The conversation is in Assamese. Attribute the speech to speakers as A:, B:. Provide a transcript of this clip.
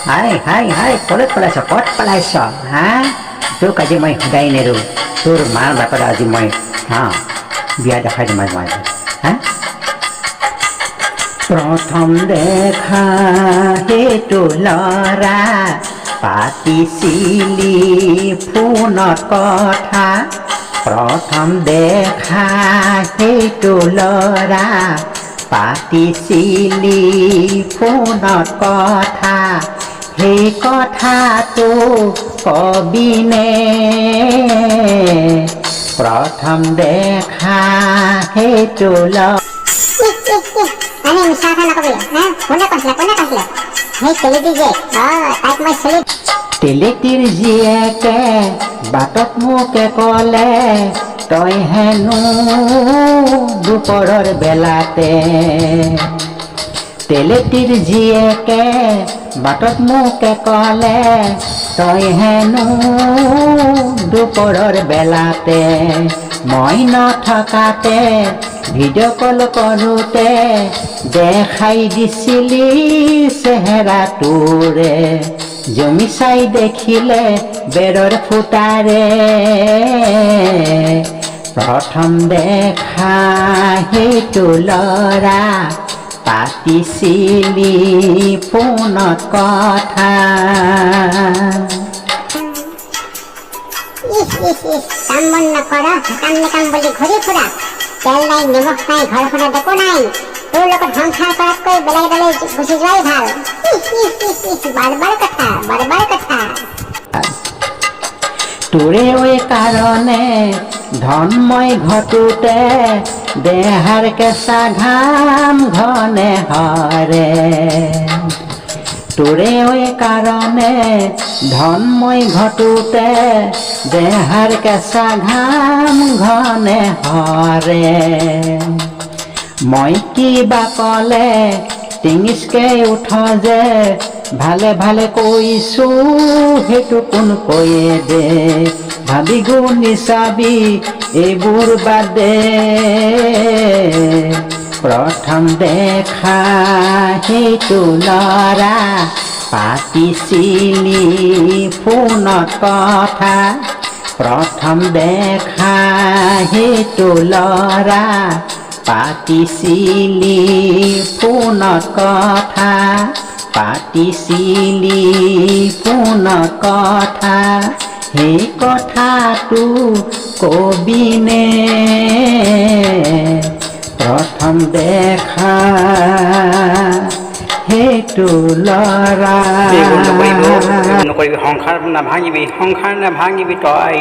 A: হাই হাই হাই কলেজ পলাইছ ক'ত পলাইছ হা তোক আজি মই সদায় নেৰো তোৰ মাৰ বাপেৰে আজি মই হা বিয়া দেখাই দিম মই হা প্ৰথম দেখা সেইটো ল'ৰা পাতিছিলি ফোনত কথা প্ৰথম দেখা সেইটো ল'ৰা পাতিছিলি ফোনত কথা সেই কথাটো কবিনে প্ৰথম দেখা সেইটো ল'ৰা
B: আমি মিছা কথা নকবি কোনে কৈছিলে সেই তেলেটি যে তাইক মই চেলি
A: তেলেটিৰ জীয়েকে বাটত মোকে ক'লে তই হেনো দুপৰৰ বেলাতে তেলেটিৰ জীয়েকে বাটত মোকে ক'লে তই হেনো দুপৰৰ বেলাতে মই নথকাতে ভিডিঅ' কল কৰোঁতে দেখাই দিছিলি চেহেৰাটোৰে জমি চাই দেখিলে বেৰৰ ফুটাৰে প্ৰথম দেখা সেইটো ল'ৰা পাতিছিলি ফোনত কথা
B: কাম বন নকৰ কাম বুলি ঘূৰি ফুৰা তেল নাই নিমখ নাই ঘৰখনত একো নাই তোৰ লগত সংসাৰ কৰাতকৈ বেলেগ বেলেগ গুচি যোৱাই ভাল বাৰ কথা
A: তোৰে কাৰণে ধন মই ঘটোতে দেহাৰ কেঁচা ঘাম ঘনে হৰে তোৰে কাৰণে ধন মই ঘটোতে দেহাৰ কেঁচা ঘাম ঘনে হৰে মই কিবা ক'লে টিঙিচকে উঠ যে ভালে ভালে কৈছোঁ সেইটো কোন কৈয়ে দে ভাবি গুণি চাবি এইবোৰ বাদে প্ৰথম দেখা সেইটো ল'ৰা পাতিছিলি ফোনত কথা প্ৰথম দেখা সেইটো ল'ৰা পাতিছিলি ফোনত কথা পাতিছিলি ফোনত কথা সেই কথাটো কবিনে প্ৰথম দেখা সেইটো ল'ৰা
C: নকৰিবি সংসাৰ নাভাঙিবি তই